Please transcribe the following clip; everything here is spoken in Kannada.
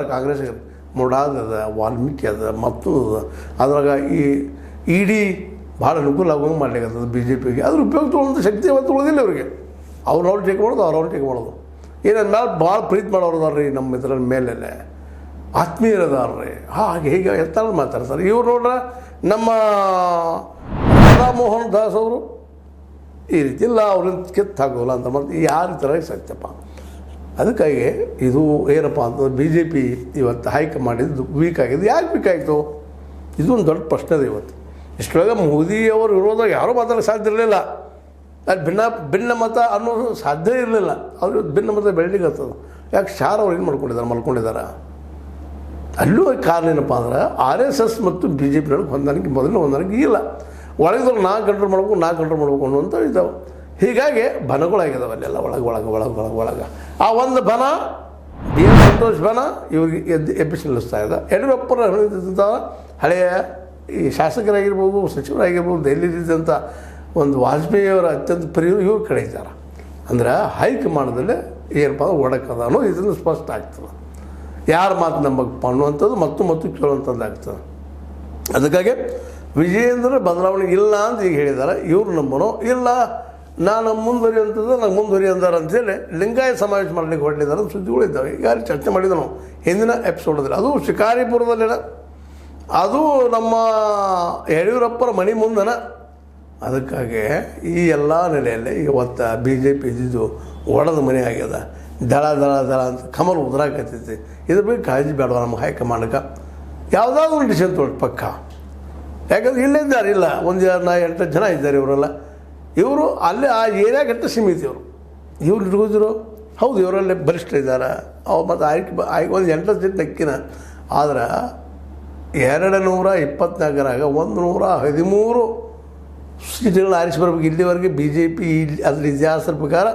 ಕಾಂಗ್ರೆಸ್ ಮುಡಾದ ಅದ, ವಾಲ್ಮೀಕಿ ಅದ, ಮತ್ತೊಂದು ಅದ. ಅದ್ರಾಗ ಈ ಇಡಿ ಭಾಳ ಅನುಕೂಲ ಆಗೋಂಗೆ ಮಾಡ್ಲಿಕ್ಕತ್ತದ ಬಿ ಜೆ ಪಿಗೆ. ಅದ್ರ ಉಪಯೋಗ ತೊಗೊಳ್ಳೋಂಥ ಶಕ್ತಿ ಅವತ್ತು ಉಳಿದಿಲ್ಲ ಅವ್ರಿಗೆ. ಅವ್ರವ್ರು ಟೇಕ್ ಮಾಡೋದು, ಅವ್ರವ್ರು ಟೇಕ್ ಮಾಡೋದು. ಏನು ನನ್ನ ಮೇಲೆ ಭಾಳ ಪ್ರೀತಿ ಮಾಡೋರು ಅದಾರ ರೀ, ನಮ್ಮ ಇದ್ರ ಮೇಲೆ ಆತ್ಮೀಯರದಾರ್ರಿ. ಹಾಗೆ ಹೀಗೆ ಎತ್ತಾಳ ಮಾತಾಡ್ತಾರೆ ಇವ್ರು. ನೋಡ್ರ ನಮ್ಮ ರಾಧಾಮೋಹನ್ ದಾಸ್ ಅವರು ಈ ರೀತಿ ಇಲ್ಲ, ಅವ್ರನ್ನ ಕಿತ್ತು ಹಾಕೋಲ್ಲ ಅಂತ ಮಾಡ್ತೀವಿ. ಯಾರ ಥರ ಸತ್ಯಪ್ಪ. ಅದಕ್ಕಾಗಿ ಇದು ಏನಪ್ಪ ಅಂತಂದ್ರೆ ಬಿ ಜೆ ಪಿ ಇವತ್ತು ಹೈಕ್ ಮಾಡಿದ್ದು ವೀಕ್ ಆಗಿದೆ. ಯಾಕೆ ವೀಕ್ ಆಯಿತು? ಇದು ಒಂದು ದೊಡ್ಡ ಪ್ರಶ್ನೆ ಇದೆ ಇವತ್ತು. ಇಷ್ಟೊಳಗೆ ಮೋದಿಯವರು ವಿರೋಧ ಯಾರೂ ಮಾತಾಡೋಕ್ಕೆ ಸಾಧ್ಯ ಇರಲಿಲ್ಲ. ಅದು ಭಿನ್ನ ಮತ ಅನ್ನೋದು ಸಾಧ್ಯ ಇರಲಿಲ್ಲ. ಅವರು ಭಿನ್ನ ಮತ ಬೆಳಲಿಕ್ಕತ್ತದ. ಯಾಕೆ ಶಾರ್ ಅವ್ರು ಏನು ಮಲ್ಕೊಂಡಿದ್ದಾರೆ. ಅಲ್ಲೂ ಕಾರಣ ಏನಪ್ಪ ಅಂದ್ರೆ RSS ಮತ್ತು ಬಿ ಜೆ ಪಿನೊಳಗೆ ಹೊಂದಾಣಿಕೆ ಹೊಂದಾಣಿಕೆ ಇಲ್ಲ. ಒಳಗಿದ್ರು ನಾ ಕಂಟ್ರೋಲ್ ಮಾಡ್ಬೇಕು ಅನ್ನುವಂಥ ಇದ್ದಾವೆ. ಹೀಗಾಗಿ ಬನಗಳಾಗಿದ್ದಾವೆ ಅಲ್ಲೆಲ್ಲ ಒಳಗೆ. ಆ ಒಂದು ಬನ BL ಸಂತೋಷ್ ಬನ ಇವ್ರಿಗೆ ಎಬ್ಬಿಸಿ ನಿಲ್ಲಿಸ್ತಾ ಇದೆ. ಯಡಿಯೂರಪ್ಪರ ಹಳೆಯ ಈ ಶಾಸಕರಾಗಿರ್ಬೋದು, ಸಚಿವರಾಗಿರ್ಬೋದು, ದೆಹಲಿಯಲ್ಲಿದ್ದಂಥ ಒಂದು ವಾಜಪೇಯಿಯವರ ಅತ್ಯಂತ ಪ್ರಿಯ ಇವ್ರು ಕಡೆ ಇದ್ದಾರೆ. ಅಂದ್ರೆ ಹೈಕ್ ಮಾಡೋದಲ್ಲೇ ಏನಪ್ಪ ಅಂದ್ರೆ ಒಡಕದ ಅನ್ನೋ ಇದನ್ನು ಸ್ಪಷ್ಟ ಆಗ್ತದೆ. ಯಾರ ಮಾತು ನಂಬಕ್ಕಪ್ಪ ಅನ್ನುವಂಥದ್ದು ಮತ್ತು ಕೇಳುವಂಥದ್ದು ಆಗ್ತದೆ. ಅದಕ್ಕಾಗಿ ವಿಜಯೇಂದ್ರ ಬದಲಾವಣೆ ಇಲ್ಲ ಅಂತ ಈಗ ಹೇಳಿದ್ದಾರೆ. ಇವ್ರು ನಂಬನೋ ಇಲ್ಲ, ನಾನು ಮುಂದುವರಿಯುವಂಥದ್ದು ನಂಗೆ ಮುಂದುವರಿ ಅಂದಾರೆ ಅಂತೇಳಿ ಲಿಂಗಾಯತ ಸಮಾವೇಶ ಮಾಡಲಿಕ್ಕೆ ಹೊರಟಿದ್ದಾರೆ ಅಂತ ಸುದ್ದಿಗಳಿದ್ದಾವೆ. ಈಗ ಚರ್ಚೆ ಮಾಡಿದ್ದೆ ನಾವು ಹಿಂದಿನ ಎಪಿಸೋಡಲ್ಲಿ. ಅದು ಶಿಕಾರಿಪುರದಲ್ಲಿನ, ಅದು ನಮ್ಮ ಯಡಿಯೂರಪ್ಪರ ಮನೆ ಮುಂದನ. ಅದಕ್ಕಾಗಿ ಈ ಎಲ್ಲ ನೆಲೆಯಲ್ಲಿ ಇವತ್ತು ಬಿ ಜೆ ಪಿ ಇದ್ದಿದ್ದು ಒಡೆದ ಮನೆ ಆಗ್ಯದ. ದಳ ಅಂತ ಕಮಲ್ ಉದ್ರಾಕತ್ತೈತಿ. ಇದ್ರ ಬಗ್ಗೆ ಕಾಳಜಿ ಬೇಡವ ನಮ್ಮ ಹೈಕಮಾಂಡ್ಗೆ. ಯಾವುದಾದ್ರು ಒಂದು ಡಿಸಿಷನ್ ತೊಗೊಳ್ಳಿ ಪಕ್ಕ. ಯಾಕಂದ್ರೆ ಇಲ್ಲಿದ್ದಾರೆ, ಇಲ್ಲ 1-8 ಜನ ಇದ್ದಾರೆ ಇವರೆಲ್ಲ. ಇವರು ಅಲ್ಲಿ ಆ ಏರಿಯಾಗಟ್ಟ ಸೀಮಿತ ಇವ್ರು ಇಟ್ಕೋದಿರು. ಹೌದು, ಇವರಲ್ಲಿ ಬಲಿಷ್ಠ ಇದ್ದಾರೆ. ಅವ್ರು ಮತ್ತು ಆಯ್ಕೆ ಒಂದು 8 ಸೀಟ್ ನಕ್ಕಿನ. ಆದ್ರೆ 224ರಾಗ 113 ಸೀಟ್ಗಳನ್ನ ಆರಿಸಿ ಬರ್ಬೇಕು. ಇಲ್ಲಿವರೆಗೆ ಬಿ ಜೆ ಪಿ ಅದ್ರ ಇತಿಹಾಸದ ಪ್ರಕಾರ